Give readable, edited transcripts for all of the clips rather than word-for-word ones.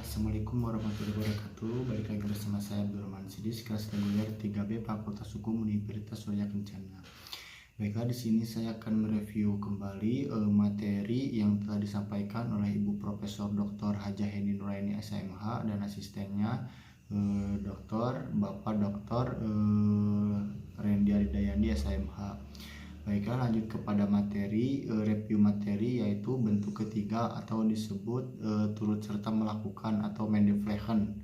Assalamualaikum warahmatullahi wabarakatuh. Balik lagi bersama saya Abdurrahman Sidis, kelas reguler 3B Fakultas Hukum Universitas Surya Kencana. Baiklah, di sini saya akan mereview kembali materi yang telah disampaikan oleh Ibu Profesor Dr. Hajah Heni Nuraini SMH dan asistennya Bapak Dr. Randy Aridayandi SMH. Baiklah, lanjut kepada materi, review materi, yaitu bentuk ketiga atau disebut turut serta melakukan atau mendeflegen.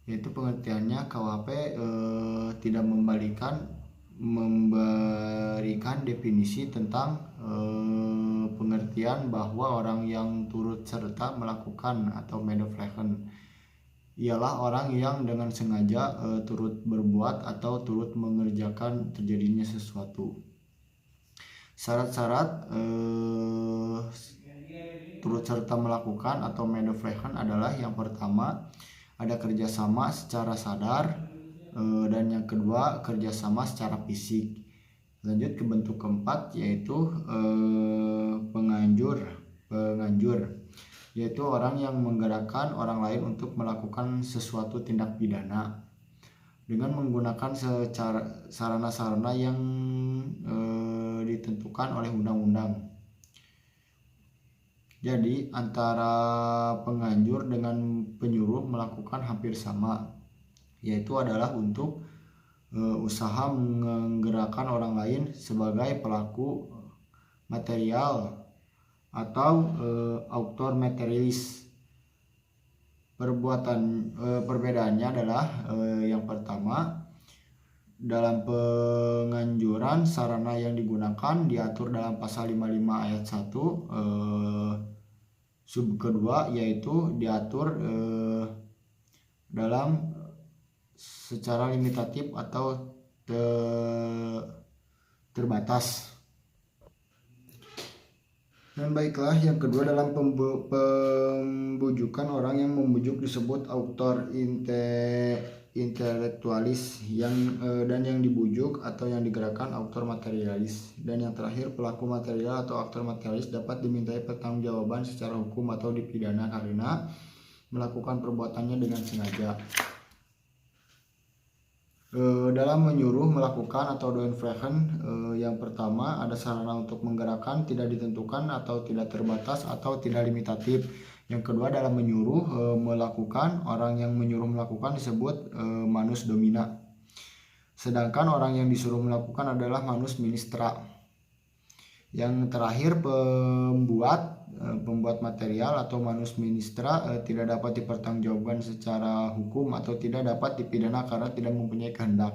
Yaitu pengertiannya KUHP tidak memberikan definisi tentang pengertian bahwa orang yang turut serta melakukan atau mendeflegen ialah orang yang dengan sengaja turut berbuat atau turut mengerjakan terjadinya sesuatu. Syarat-syarat turut serta melakukan atau mendeflegen adalah yang pertama, ada kerjasama secara sadar, dan yang kedua kerjasama secara fisik. Lanjut ke bentuk keempat, yaitu penganjur, yaitu orang yang menggerakkan orang lain untuk melakukan sesuatu tindak pidana dengan menggunakan sarana-sarana yang ditentukan oleh undang-undang. Jadi antara penganjur dengan penyuruh melakukan hampir sama, yaitu adalah untuk usaha menggerakkan orang lain sebagai pelaku material atau autor materialis. Perbedaannya adalah yang pertama, dalam penganjuran sarana yang digunakan diatur dalam pasal 55 ayat 1 sub kedua, yaitu diatur dalam secara limitatif atau terbatas. Dan baiklah, yang kedua, dalam pembujukan orang yang membujuk disebut autor intelektualis, dan yang dibujuk atau yang digerakkan autor materialis. Dan yang terakhir, pelaku material atau autor materialis dapat dimintai pertanggungjawaban secara hukum atau dipidana karena melakukan perbuatannya dengan sengaja. Dalam menyuruh melakukan atau doenflegen, yang pertama, ada sarana untuk menggerakkan tidak ditentukan atau tidak terbatas atau tidak limitatif. Yang kedua, dalam menyuruh melakukan, orang yang menyuruh melakukan disebut manus domina, sedangkan orang yang disuruh melakukan adalah manus ministra. Yang terakhir, pembuat material atau manus ministra tidak dapat dipertanggungjawabkan secara hukum atau tidak dapat dipidana karena tidak mempunyai kehendak.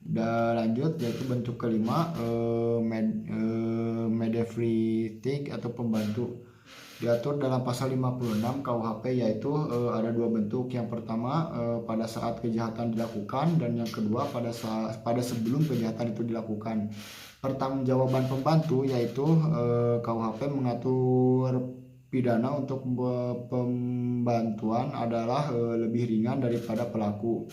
Dan lanjut, yaitu bentuk kelima, medeflitik atau pembantu, diatur dalam pasal 56 KUHP, yaitu ada dua bentuk. Yang pertama, pada saat kejahatan dilakukan, dan yang kedua pada sebelum kejahatan itu dilakukan. Pertanggungjawaban pembantu, yaitu KUHP mengatur pidana untuk pembantuan adalah lebih ringan daripada pelaku,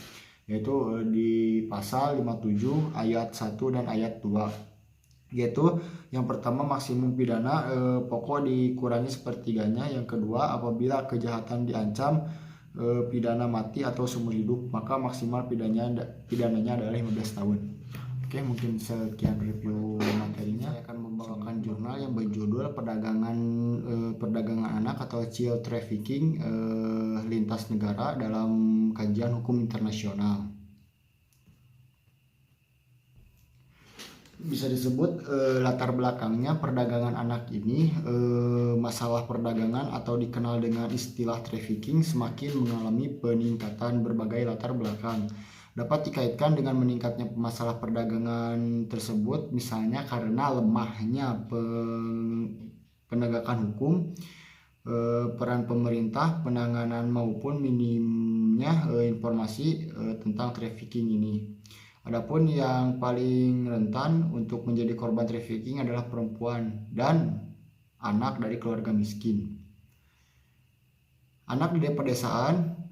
yaitu di pasal 57 ayat 1 dan ayat 2, yaitu yang pertama, maksimum pidana pokok dikurangi sepertiganya. Yang kedua, apabila kejahatan diancam pidana mati atau seumur hidup, maka maksimal pidananya adalah 15 tahun. Oke, mungkin sekian review materinya. Saya akan membawakan jurnal yang berjudul perdagangan anak atau child trafficking lintas negara dalam kajian hukum internasional. Bisa disebut latar belakangnya perdagangan anak ini, masalah perdagangan atau dikenal dengan istilah trafficking semakin mengalami peningkatan berbagai latar belakang. Dapat dikaitkan dengan meningkatnya masalah perdagangan tersebut, misalnya karena lemahnya penegakan hukum, peran pemerintah, penanganan maupun minimnya informasi tentang trafficking ini. Adapun yang paling rentan untuk menjadi korban trafficking adalah perempuan dan anak dari keluarga miskin, anak di pedesaan,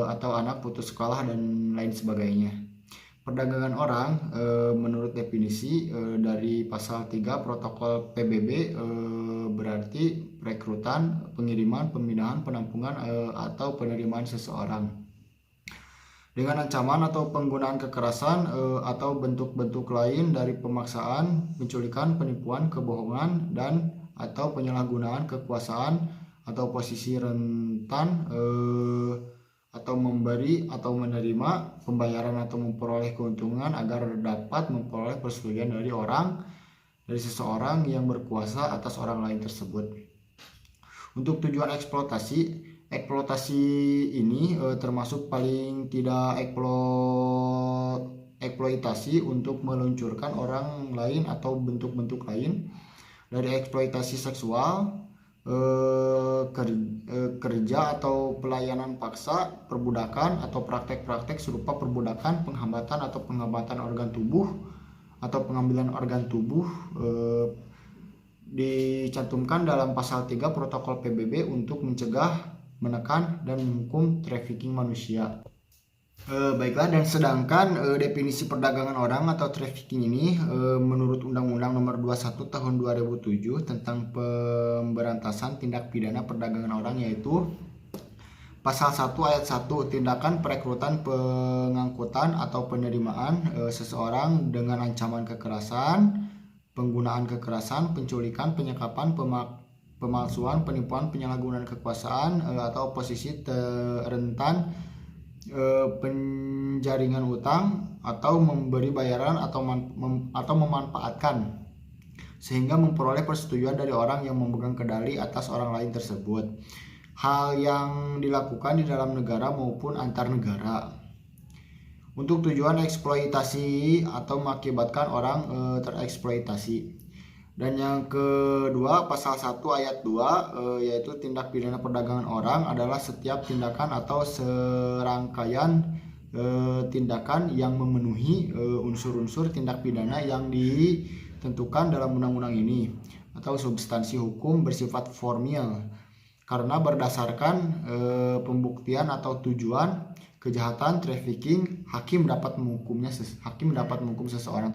atau anak putus sekolah dan lain sebagainya. Perdagangan orang menurut definisi dari pasal 3 protokol PBB berarti perekrutan, pengiriman, pemindahan, penampungan, atau penerimaan seseorang dengan ancaman atau penggunaan kekerasan atau bentuk-bentuk lain dari pemaksaan, penculikan, penipuan, kebohongan, dan atau penyalahgunaan kekuasaan atau posisi rentan atau memberi atau menerima pembayaran atau memperoleh keuntungan agar dapat memperoleh persetujuan dari seseorang yang berkuasa atas orang lain tersebut. Untuk tujuan eksploitasi ini termasuk paling tidak eksploitasi untuk meluncurkan orang lain atau bentuk-bentuk lain dari eksploitasi seksual, kerja atau pelayanan paksa, perbudakan atau praktek-praktek serupa perbudakan, penghambatan organ tubuh atau pengambilan organ tubuh dicantumkan dalam pasal 3 protokol PBB untuk mencegah, menekan, dan menghukum trafficking manusia. Baiklah, dan sedangkan definisi perdagangan orang atau trafficking ini menurut Undang-Undang Nomor 21 Tahun 2007 tentang pemberantasan tindak pidana perdagangan orang, yaitu Pasal 1 Ayat 1, tindakan perekrutan, pengangkutan, atau penerimaan seseorang dengan ancaman kekerasan, penggunaan kekerasan, penculikan, penyekapan, pemalsuan, penipuan, penyalahgunaan kekuasaan atau posisi rentan, penjaringan utang, atau memberi bayaran atau memanfaatkan sehingga memperoleh persetujuan dari orang yang memegang kendali atas orang lain tersebut. Hal yang dilakukan di dalam negara maupun antar negara untuk tujuan eksploitasi atau mengakibatkan orang tereksploitasi. Dan yang kedua, pasal 1 ayat 2 yaitu tindak pidana perdagangan orang adalah setiap tindakan atau serangkaian tindakan yang memenuhi unsur-unsur tindak pidana yang ditentukan dalam undang-undang ini atau substansi hukum bersifat formil karena berdasarkan pembuktian atau tujuan kejahatan trafficking, hakim dapat menghukum seseorang